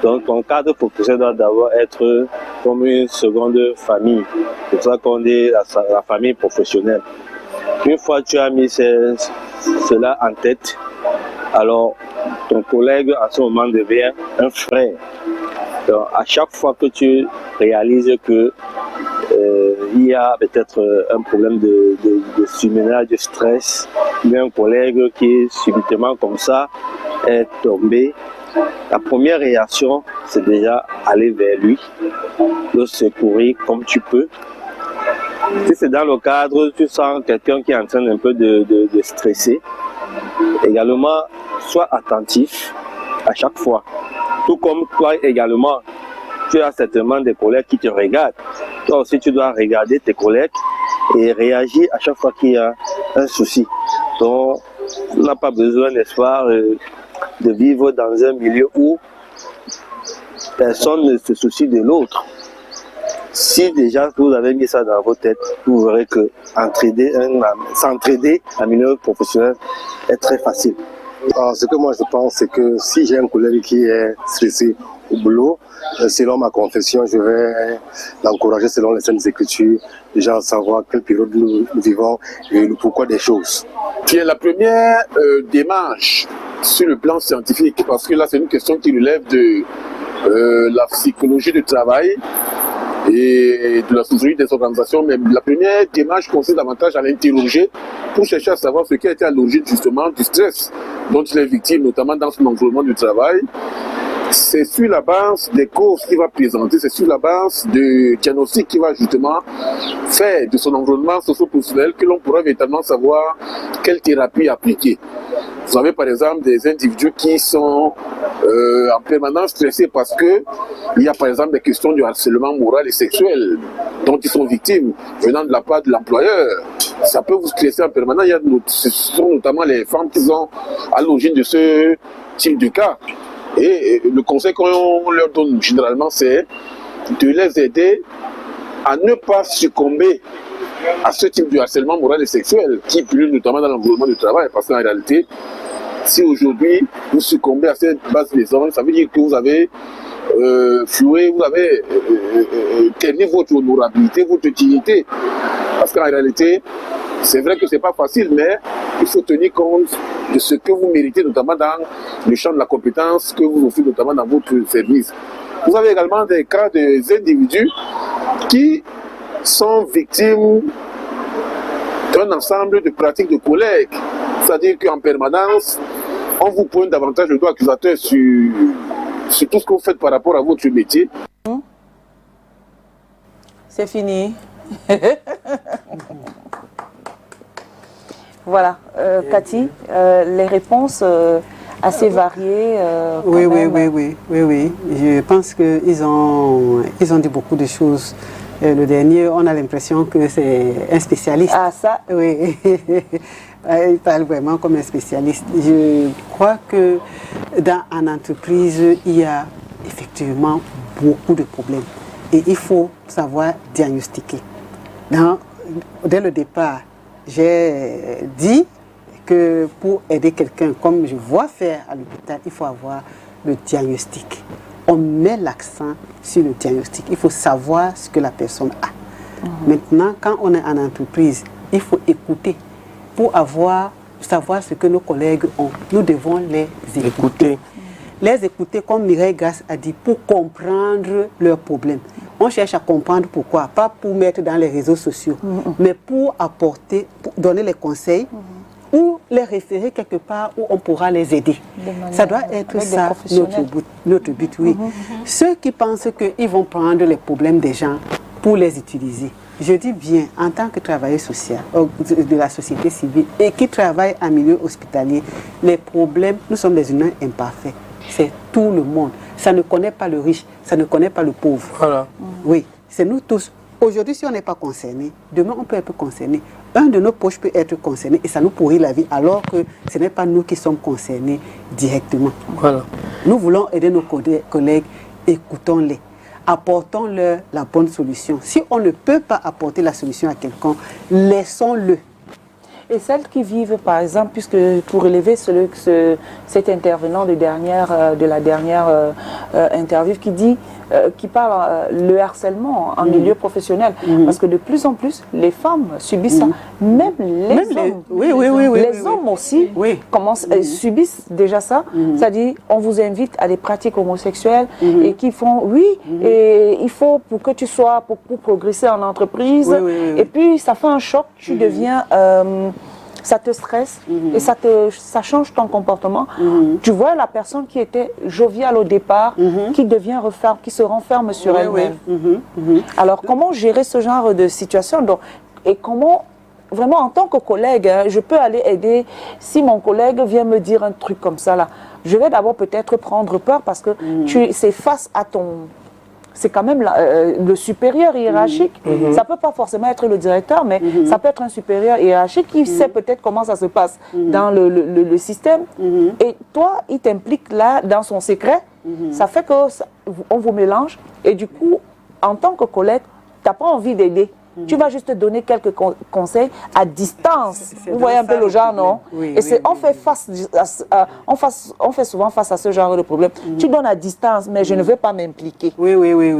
Donc, ton cadre professionnel doit d'abord être comme une seconde famille. C'est pour ça qu'on dit la famille professionnelle. Une fois que tu as mis cela en tête, alors ton collègue à ce moment devient un frère. Donc, à chaque fois que tu réalises que il y a peut-être un problème de surménage, de stress, mais un collègue qui subitement comme ça est tombé, la première réaction, c'est déjà aller vers lui, le secourir comme tu peux. Si c'est dans le cadre, tu sens quelqu'un qui est en train un peu de stresser, également, sois attentif à chaque fois. Tout comme toi également, tu as certainement des collègues qui te regardent. Toi aussi, tu dois regarder tes collègues et réagir à chaque fois qu'il y a un souci. Donc, on n'a pas besoin, n'est-ce pas, de vivre dans un milieu où personne ne se soucie de l'autre. Si déjà vous avez mis ça dans vos têtes, vous verrez que s'entraider en milieu professionnel est très facile. Alors, ce que moi je pense, c'est que si j'ai un collègue qui est stressé au boulot, selon ma confession, je vais l'encourager selon les Saintes Écritures, déjà savoir quelle période nous vivons et le pourquoi des choses. Qui est la première démarche sur le plan scientifique, parce que là c'est une question qui relève de la psychologie du travail. et de la société des organisations. Mais la première démarche consiste davantage à l'interroger pour chercher à savoir ce qui a été à l'origine justement du stress dont il est victime, notamment dans son environnement du travail. C'est sur la base des causes qu'il va présenter, c'est sur la base du diagnostic qu'il va justement faire de son environnement socio-professionnel que l'on pourra véritablement savoir quelle thérapie appliquer. Vous avez par exemple des individus qui sont en permanence stressés parce que il y a par exemple des questions de harcèlement moral et sexuel dont ils sont victimes venant de la part de l'employeur. Ça peut vous stresser en permanence. Ce sont notamment les femmes qui sont à l'origine de ce type de cas. Et le conseil qu'on leur donne généralement, c'est de les aider à ne pas succomber à ce type de harcèlement moral et sexuel qui pullule notamment dans l'environnement du travail. Parce qu'en réalité, si aujourd'hui vous succombez à cette base des hommes, ça veut dire que vous avez floué, vous avez terni votre honorabilité, votre dignité. Parce qu'en réalité, c'est vrai que c'est pas facile, mais il faut tenir compte de ce que vous méritez, notamment dans le champ de la compétence que vous offrez, notamment dans votre service. Vous avez également des cas d'individus qui sont victimes d'un ensemble de pratiques de collègues. C'est-à-dire qu'en permanence, on vous pointe davantage le doigt accusateur sur tout ce que vous faites par rapport à votre métier. C'est fini. Voilà, Cathy, les réponses assez variées. Oui. Je pense qu'ils ont dit beaucoup de choses. Le dernier, on a l'impression que c'est un spécialiste. Ah, ça? Oui. Il parle vraiment comme un spécialiste. Je crois que dans une entreprise, il y a effectivement beaucoup de problèmes. Et il faut savoir diagnostiquer. Dès le départ, j'ai dit que pour aider quelqu'un, comme je vois faire à l'hôpital, il faut avoir le diagnostic. On met l'accent sur le diagnostic. Il faut savoir ce que la personne a. Maintenant, quand on est en entreprise, il faut écouter. Pour savoir ce que nos collègues ont, nous devons les écouter. Les écouter, comme Mireille Grasse a dit, pour comprendre leurs problèmes. On cherche à comprendre pourquoi, pas pour mettre dans les réseaux sociaux, mais pour apporter, pour donner les conseils ou les référer quelque part où on pourra les aider. Ça doit être ça notre but, oui. Ceux qui pensent qu'ils vont prendre les problèmes des gens pour les utiliser, je dis bien, en tant que travailleur social de la société civile et qui travaille en milieu hospitalier, les problèmes, nous sommes des humains imparfaits. C'est tout le monde. Ça ne connaît pas le riche, ça ne connaît pas le pauvre. Voilà. Oui, c'est nous tous. Aujourd'hui, si on n'est pas concerné, demain on peut être concerné. Un de nos proches peut être concerné et ça nous pourrit la vie, alors que ce n'est pas nous qui sommes concernés directement. Voilà. Nous voulons aider nos collègues, écoutons-les. Apportons-leur la bonne solution. Si on ne peut pas apporter la solution à quelqu'un, laissons-le. Et celles qui vivent, par exemple, puisque pour relever cet intervenant de la dernière interview qui parle le harcèlement en milieu professionnel, parce que de plus en plus, les femmes subissent ça, même les hommes. Les hommes aussi subissent déjà ça, c'est-à-dire on vous invite à des pratiques homosexuelles et qui font, et il faut pour que tu sois, pour progresser en entreprise, et puis ça fait un choc, tu deviens... ça te stresse et ça change ton comportement. Tu vois la personne qui était joviale au départ, qui se renferme sur elle-même. Alors, comment gérer ce genre de situation? Donc, et comment, vraiment, en tant que collègue, je peux aller aider. Si mon collègue vient me dire un truc comme ça, là, je vais d'abord peut-être prendre peur parce que c'est face à ton... C'est quand même le supérieur hiérarchique. Ça ne peut pas forcément être le directeur, mais ça peut être un supérieur hiérarchique qui sait peut-être comment ça se passe dans le système. Et toi, il t'implique là dans son secret. Ça fait qu'on vous mélange. Et du coup, en tant que collègue, tu n'as pas envie d'aider. Tu vas juste donner quelques conseils à distance. Vous voyez un peu le genre, non? Et on fait souvent face à ce genre de problème. Tu donnes à distance, mais je ne veux pas m'impliquer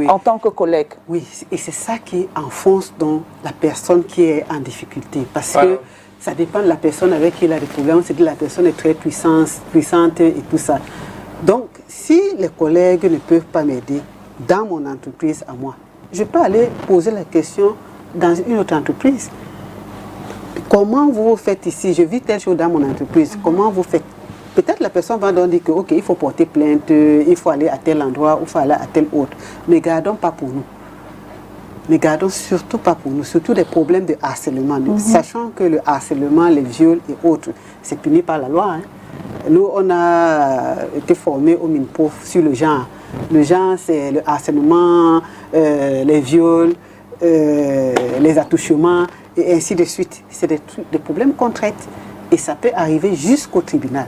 en tant que collègue. Oui, et c'est ça qui enfonce dans la personne qui est en difficulté. Parce que ça dépend de la personne avec qui il a des problèmes. C'est que la personne est très puissante et tout ça. Donc, si les collègues ne peuvent pas m'aider dans mon entreprise à moi, je peux aller poser la question dans une autre entreprise. Comment vous faites ici? Je vis telle chose dans mon entreprise. Comment vous faites? Peut-être la personne va donc dire que, ok, il faut porter plainte, il faut aller à tel endroit, il faut aller à tel autre. Ne gardons pas pour nous. Ne gardons surtout pas pour nous, surtout des problèmes de harcèlement. Sachant que le harcèlement, les viols et autres, c'est puni par la loi. Hein. Nous, on a été formés au MINPOF sur le genre. Le genre, c'est le harcèlement, les viols, les attouchements, et ainsi de suite. C'est des problèmes qu'on traite. Et ça peut arriver jusqu'au tribunal.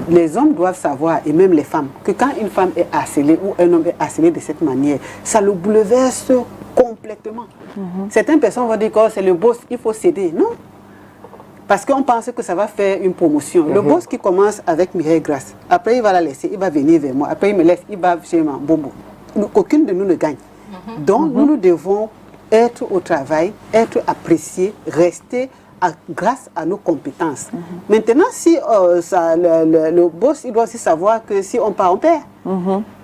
Les hommes doivent savoir, et même les femmes, que quand une femme est harcelée ou un homme est harcelé de cette manière, ça le bouleverse complètement. Certaines personnes vont dire que c'est le boss, il faut céder. Non. Parce qu'on pense que ça va faire une promotion. Le boss qui commence avec Mireille Grasse, après il va la laisser, il va venir vers moi, après il me laisse, il va chez moi, bobo. Aucune de nous ne gagne. Donc nous devons être au travail, être appréciés, rester grâce à nos compétences. Maintenant, si le boss, il doit aussi savoir que si on part, on perd.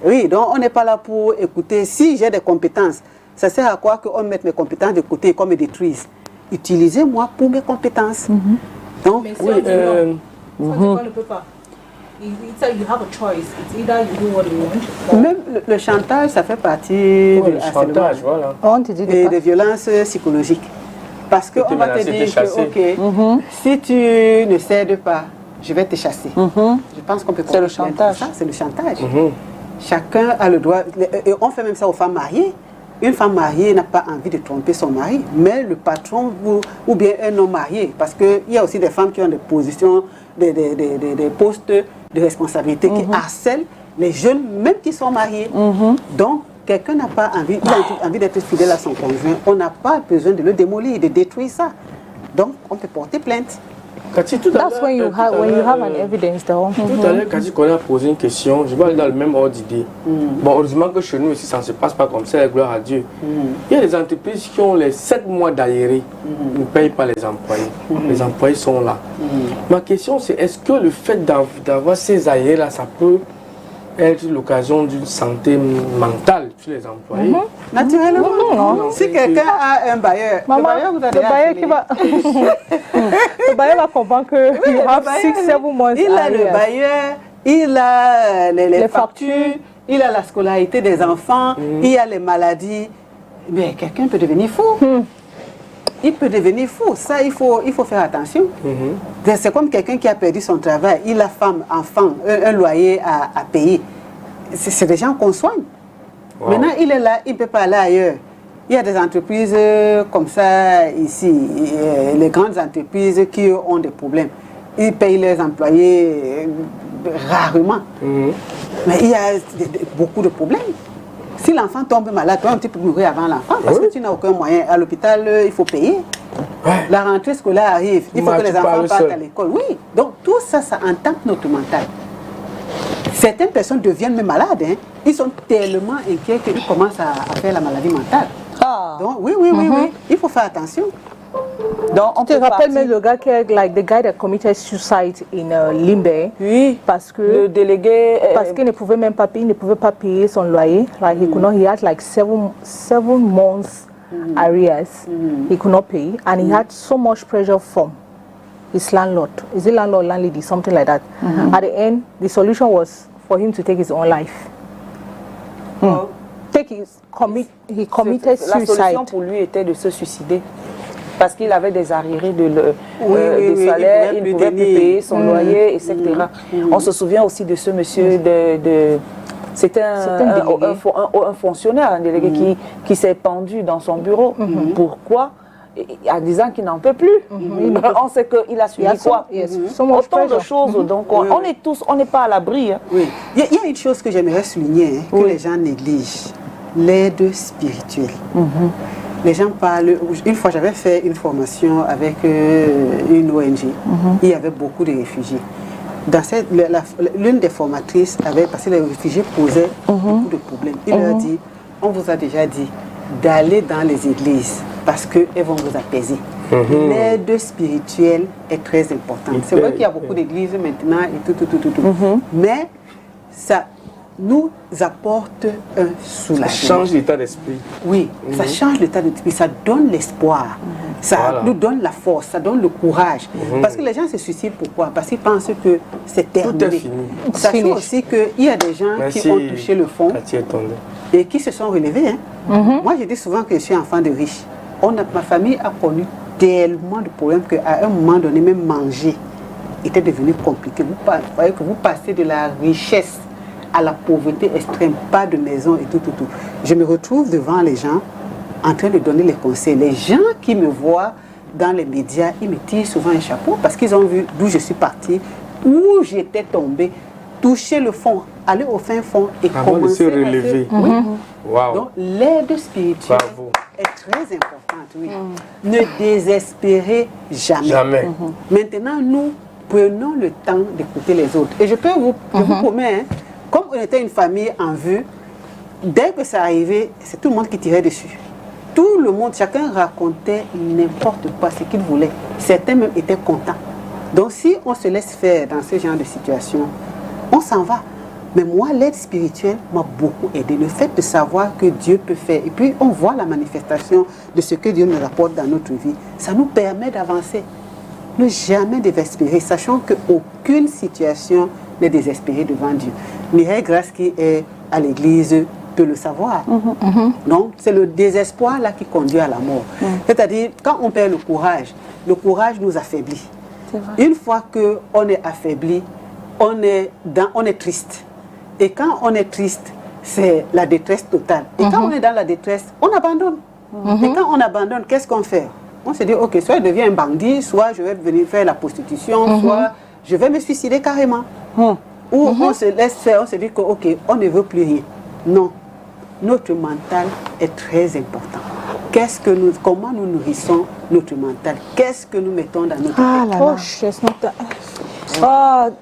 Oui, donc on n'est pas là pour écouter. Si j'ai des compétences, ça sert à quoi qu'on mette mes compétences de côté et qu'on me détruise? Utilisez-moi pour mes compétences. Donc, Mais oui, on ne peut pas. You have a choice. It's either you do what you want. Même le chantage, ça fait partie du chantage, voilà. et des violences psychologiques. Parce qu'on va te dire que, ok, si tu ne cèdes pas, je vais te chasser. Je pense qu'on peut c'est le chantage. C'est le chantage. Chacun a le droit. Et on fait même ça aux femmes mariées. Une femme mariée n'a pas envie de tromper son mari, mais le patron ou bien un homme marié, parce qu'il y a aussi des femmes qui ont des positions, des postes de responsabilité qui harcèlent les jeunes, même qui sont mariés. Donc, quelqu'un n'a pas envie, il a envie d'être fidèle à son conjoint, on n'a pas besoin de le démolir, de détruire ça. Donc, on peut porter plainte. Cathy, tout à l'heure, That's when you have an evidence. Tout à l'heure, Cathy, qu'on a posé une question, je vais aller dans le même ordre d'idée. Bon, heureusement que chez nous aussi, ça ne se passe pas comme ça, gloire à Dieu. Il y a des entreprises qui ont les 7 mois d'aéré, ils ne payent pas les employés. Les employés sont là. Ma question, c'est est-ce que le fait d'avoir ces aérés-là, ça peut être l'occasion d'une santé mentale sur les employés? Naturellement. Non. Si quelqu'un a un bailleur, le bailleur vous a le bailleur va comprendre que you have 6-7 months. Il a le bailleur, il a les factures, il a la scolarité des enfants, il a les maladies. Mais quelqu'un peut devenir fou. Il peut devenir fou. Ça, il faut faire attention. C'est comme quelqu'un qui a perdu son travail. Il a femme, enfant, un loyer à payer. C'est des gens qu'on soigne. Maintenant, il est là, il ne peut pas aller ailleurs. Il y a des entreprises comme ça ici, les grandes entreprises qui ont des problèmes. Ils payent leurs employés rarement. Mais il y a beaucoup de problèmes. Si l'enfant tombe malade, toi, tu peux mourir avant l'enfant parce que tu n'as aucun moyen. À l'hôpital, il faut payer. La rentrée scolaire arrive, il faut que les enfants partent à l'école. Oui, donc tout ça, ça entame notre mental. Certaines personnes deviennent même malades. Hein. Ils sont tellement inquiets qu'ils commencent à faire la maladie mentale. Donc oui, il faut faire attention. Donc, on te rappelle même le gars qui est like the guy that committed suicide in Limbe. Oui. Parce que le délégué. Parce qu'il ne pouvait même pas payer, il ne pouvait pas payer son loyer. Like he could not. He had like seven months arrears. He could not pay, and he had so much pressure from his landlord. Is it landlord, landlady, something like that? At the end, the solution was for him to take his own life. He committed suicide. La solution pour lui était de se suicider. Parce qu'il avait des arriérés de salaire, il ne pouvait plus payer son loyer, etc. On se souvient aussi de ce monsieur c'était un fonctionnaire, un délégué qui s'est pendu dans son bureau. Pourquoi? En disant qu'il n'en peut plus. On sait qu'il a suivi quoi? Autant de choses. Donc on n'est pas à l'abri. Hein. Oui. Il y a une chose que j'aimerais souligner, que les gens négligent. L'aide spirituelle. Les gens parlent. Une fois, j'avais fait une formation avec une ONG. Il y avait beaucoup de réfugiés. L'une des formatrices avait, parce que les réfugiés posaient beaucoup de problèmes. Il leur dit, on vous a déjà dit d'aller dans les églises parce qu'elles vont vous apaiser. L'aide spirituelle est très importante. C'est vrai qu'il y a beaucoup d'églises maintenant et tout. Mais ça, nous apporte un soulagement. Ça change l'état d'esprit. Oui, ça change l'état d'esprit, ça donne l'espoir, ça nous donne la force, ça donne le courage. Parce que les gens se suicident, pourquoi? Parce qu'ils pensent que c'est terminé. Tout est fini. Sachant aussi qu'il y a des gens qui ont touché le fond et qui se sont relevés. Hein. Moi, je dis souvent que je suis enfant de riche. Ma famille a connu tellement de problèmes qu'à un moment donné, même manger était devenu compliqué. Vous voyez que vous passez de la richesse à la pauvreté extrême, pas de maison et tout. Je me retrouve devant les gens en train de donner les conseils. Les gens qui me voient dans les médias, ils me tirent souvent un chapeau parce qu'ils ont vu d'où je suis partie, où j'étais tombée, toucher le fond, aller au fin fond et commencer à se relever. Wow. Donc l'aide spirituelle est très importante. Oui. Ne désespérez jamais. Maintenant, nous prenons le temps d'écouter les autres. Et je vous promets, hein, comme on était une famille en vue, dès que ça arrivait, c'est tout le monde qui tirait dessus. Tout le monde, chacun racontait n'importe quoi, ce qu'il voulait. Certains même étaient contents. Donc si on se laisse faire dans ce genre de situation, on s'en va. Mais moi, l'aide spirituelle m'a beaucoup aidé. Le fait de savoir que Dieu peut faire. Et puis, on voit la manifestation de ce que Dieu nous apporte dans notre vie. Ça nous permet d'avancer. Ne jamais désespérer, sachant qu'aucune situation n'est désespérée devant Dieu. Mireille Grace, qui est à l'église, peut le savoir. Donc, c'est le désespoir là qui conduit à la mort. C'est-à-dire, quand on perd le courage nous affaiblit. Une fois qu'on est affaibli, on est triste. Et quand on est triste, c'est la détresse totale. Et quand on est dans la détresse, on abandonne. Et quand on abandonne, qu'est-ce qu'on fait? On se dit, ok, soit je deviens un bandit, soit je vais venir faire la prostitution, soit je vais me suicider carrément. Ou on se laisse faire, on se dit que, ok, on ne veut plus rien. Non, notre mental est très important. Comment nous nourrissons notre mental? Qu'est-ce que nous mettons dans notre tête?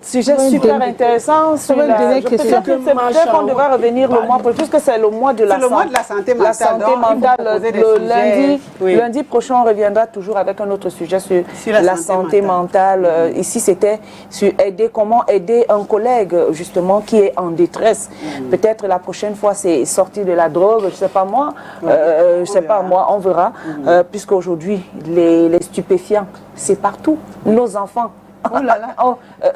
Sujet super intéressant. Peut-être qu'on devra revenir le mois prochain, puisque c'est le mois de la santé mentale. La santé mentale, lundi prochain, on reviendra toujours avec un autre sujet sur la santé mentale. Ici, c'était sur comment aider un collègue, justement, qui est en détresse. Peut-être la prochaine fois, c'est sortir de la drogue, je ne sais pas moi. On verra. Puisqu'aujourd'hui, les stupéfiants, c'est partout. Nos enfants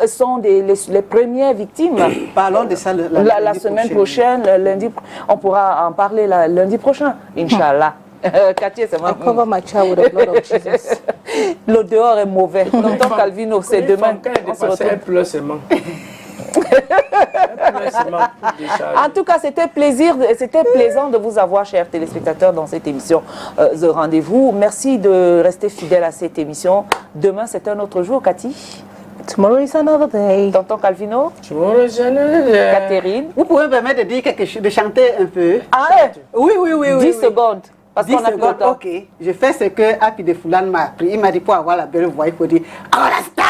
sont les premières victimes. Parlons de ça la semaine prochaine. Lundi, on pourra en parler lundi prochain, Inch'Allah. Cathy, c'est moi. Cover my child with the blood of Jesus. Le dehors est mauvais. Donc, Calvino, c'est demain. On se retrouve. En tout cas, c'était plaisant de vous avoir, chers téléspectateurs, dans cette émission The Rendez-vous. Merci de rester fidèles à cette émission. Demain, c'est un autre jour, Cathy. Tomorrow is another day. Tonton Calvino. Tomorrow is another day. Catherine. Vous pouvez me permettre de dire quelque chose, de chanter un peu? Oui. 10 secondes. Parce qu'on a plus de temps. Ok, je fais ce que Happy de Foulane m'a appris. Il m'a dit pour avoir la belle voix, il faut dire Corasta.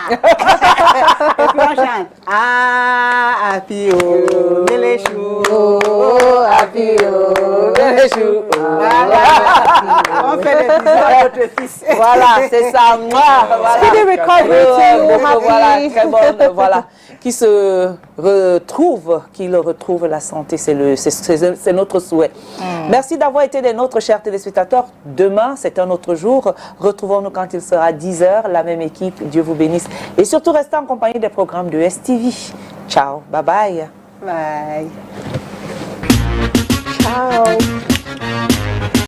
Et puis on chante Happy oh, les choux, Happy oh, les choux. On fait des bisous à notre fils. Voilà, c'est ça. Speedy recovery to you, Happy. Voilà. Qu'il retrouve la santé, c'est notre souhait. Merci d'avoir été des nôtres, chers téléspectateurs. Demain, c'est un autre jour. Retrouvons-nous quand il sera 10h, la même équipe. Dieu vous bénisse. Et surtout, restez en compagnie des programmes de STV. Ciao, bye bye. Bye. Ciao.